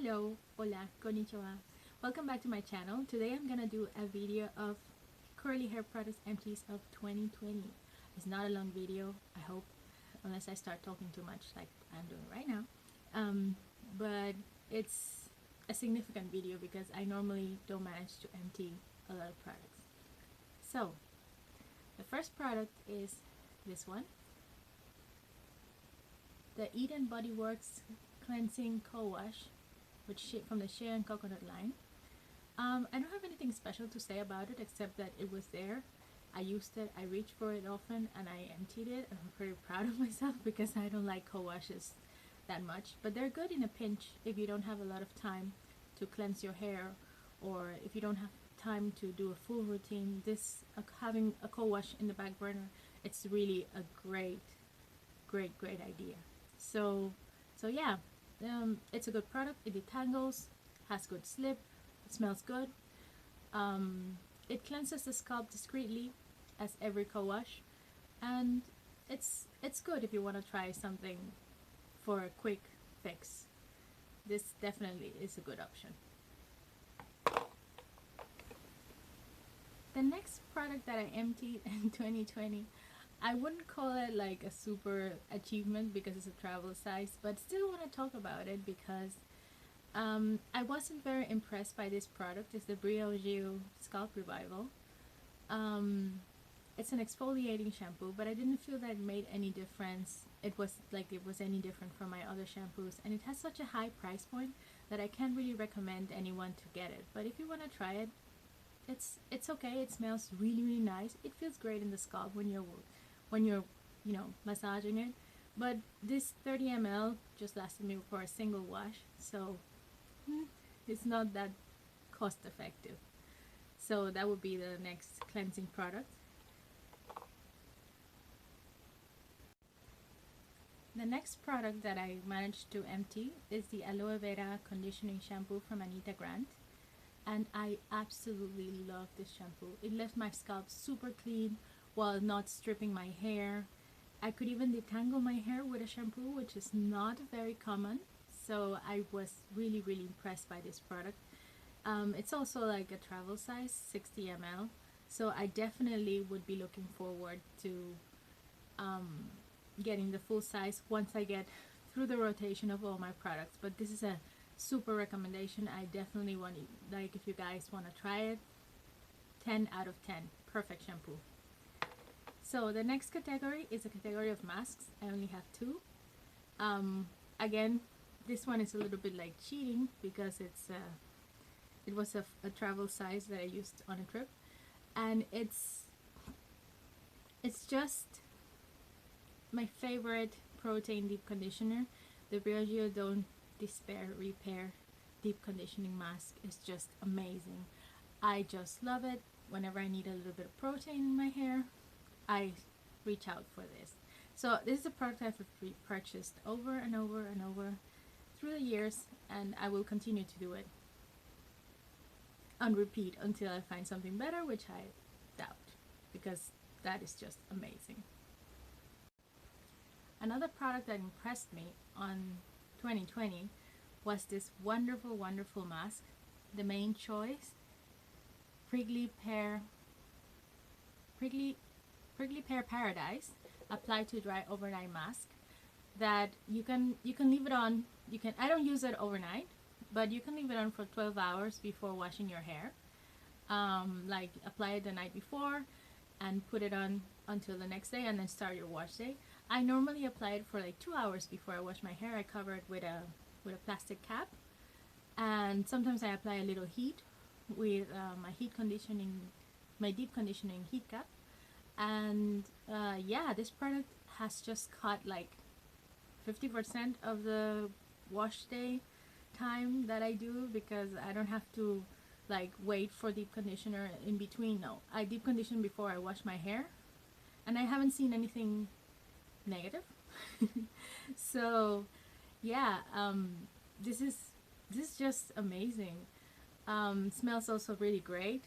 Hello, hola, konnichiwa. Welcome back to my channel. Today I'm gonna do a video of curly hair products empties of 2020. It's not a long video, I hope, unless I start talking too much like I'm doing right now. But it's a significant video because I normally don't manage to empty a lot of products. So, the first product is this one. The Eden BodyWorks Cleansing CoWash from the Shea and Coconut line. I don't have anything special to say about it except that it was there. I used it, I reached for it often, and I emptied it. I'm pretty proud of myself because I don't like co-washes that much. But they're good in a pinch if you don't have a lot of time to cleanse your hair, or if you don't have time to do a full routine. Having a co-wash in the back burner, it's really a great idea. So yeah, it's a good product. It detangles, has good slip, it smells good. It cleanses the scalp discreetly, as every co-wash, and it's good if you want to try something for a quick fix. This definitely is a good option. The next product that I emptied in 2020, I wouldn't call it like a super achievement because it's a travel size, but still want to talk about it because I wasn't very impressed by this product. It's the Briogeo Scalp Revival. It's an exfoliating shampoo, but I didn't feel that it made any difference. It was any different from my other shampoos, and it has such a high price point that I can't really recommend anyone to get it. But if you want to try it, it's okay. It smells really nice. It feels great in the scalp when you're massaging it. But this 30 ml just lasted me for a single wash, so it's not that cost effective. So that would be the next cleansing product. The next product that I managed to empty is the Aloe Vera conditioning shampoo from Anita, and I absolutely love this shampoo. It left my scalp super clean while not stripping my hair. I could even detangle my hair with a shampoo, which is not very common. So I was really impressed by this product. It's also like a travel size, 60 ml. So I definitely would be looking forward to getting the full size once I get through the rotation of all my products. But this is a super recommendation. I definitely want it, like, if you guys want to try it, 10 out of 10. Perfect shampoo. So the next category is a category of masks. I only have two. Again, this one is a little bit like cheating because it was a travel size that I used on a trip, and it's just my favorite protein deep conditioner. The Briogeo Don't Despair Repair Deep Conditioning Mask is just amazing. I just love it. Whenever I need a little bit of protein in my hair, I reach out for this. So this is a product I've repurchased over and over through the years, and I will continue to do it on repeat until I find something better, which I doubt, because that is just amazing. Another product that impressed me on 2020 was this wonderful mask, the Main Choice Prickly Pear Paradise Apply to Dry Overnight Mask that you can leave it on. I don't use it overnight, but you can leave it on for 12 hours before washing your hair. Like, apply it the night before and put it on until the next day, and then start your wash day. I normally apply it for like 2 hours before I wash my hair. I cover it with a plastic cap, and sometimes I apply a little heat with my deep conditioning heat cap. And yeah, this product has just cut like 50% of the wash day time that I do, because I don't have to like wait for deep conditioner in between. No, I deep condition before I wash my hair, and I haven't seen anything negative. So yeah, this is just amazing. Smells also really great.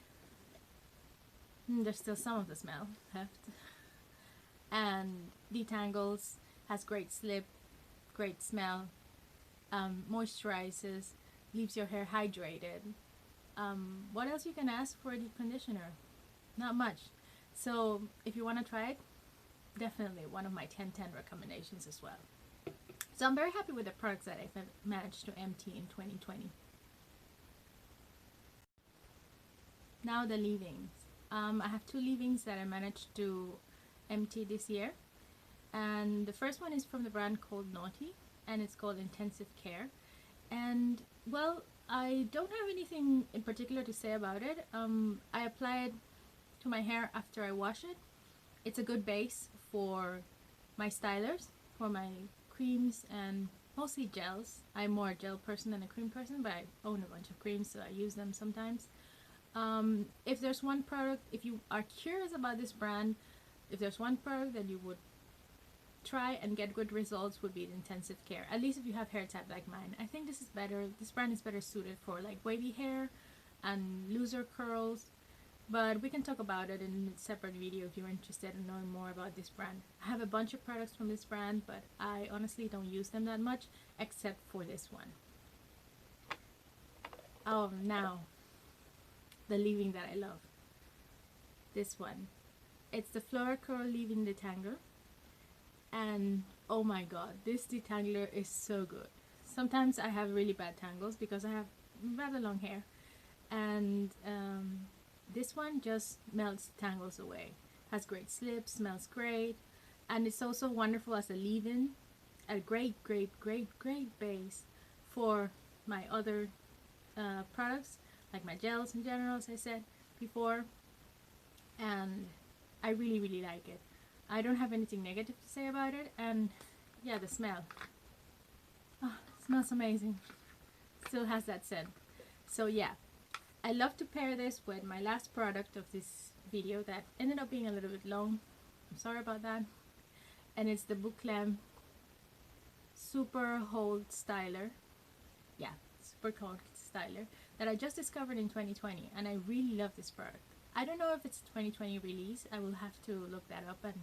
There's still some of the smell left, and detangles, has great slip, great smell, moisturizes, leaves your hair hydrated. What else you can ask for a deep conditioner? Not much. So if you want to try it, definitely one of my 10/10 recommendations as well. So I'm very happy with the products that I've managed to empty in 2020. Now the leavings. I have two leavings that I managed to empty this year. And the first one is from the brand called Noughty, and it's called Intensive Care. And well, I don't have anything in particular to say about it. I apply it to my hair after I wash it. It's a good base for my stylers, for my creams, and mostly gels. I'm more a gel person than a cream person, but I own a bunch of creams, so I use them sometimes. If there's one product, if you are curious about this brand, if there's one product that you would try and get good results, would be the Intensive Care. At least if you have hair type like mine. I think this is better. This brand is better suited for like wavy hair and looser curls. But we can talk about it in a separate video if you're interested in knowing more about this brand. I have a bunch of products from this brand, but I honestly don't use them that much, except for this one. Oh, now the leave-in that I love. This one. It's the Flora Curl Leave-In Detangler. And oh my god, this detangler is so good. Sometimes I have really bad tangles because I have rather long hair, and this one just melts tangles away. Has great slip, smells great, and it's also wonderful as a leave-in. A great base for my other products, like my gels in general, as I said before, and I really like it. I don't have anything negative to say about it, and yeah, the smell. Oh, it smells amazing. Still has that scent. So yeah, I love to pair this with my last product of this video that ended up being a little bit long. I'm sorry about that. And it's the Boucleme Super Hold Styler. Yeah, Super Hold Styler that I just discovered in 2020, and I really love this product. I don't know if it's a 2020 release. I will have to look that up and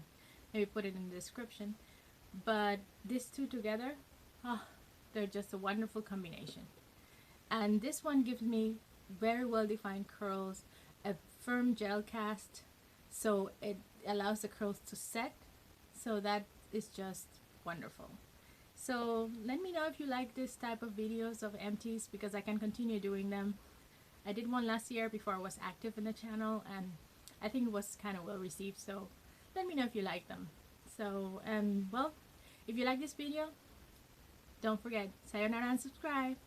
maybe put it in the description. But these two together, they're just a wonderful combination. And this one gives me very well defined curls, a firm gel cast, so it allows the curls to set. So that is just wonderful. So let me know if you like this type of videos of empties, because I can continue doing them. I did one last year before I was active in the channel, and I think it was kind of well received, so let me know if you like them. So, well, if you like this video, don't forget, sayonara and subscribe.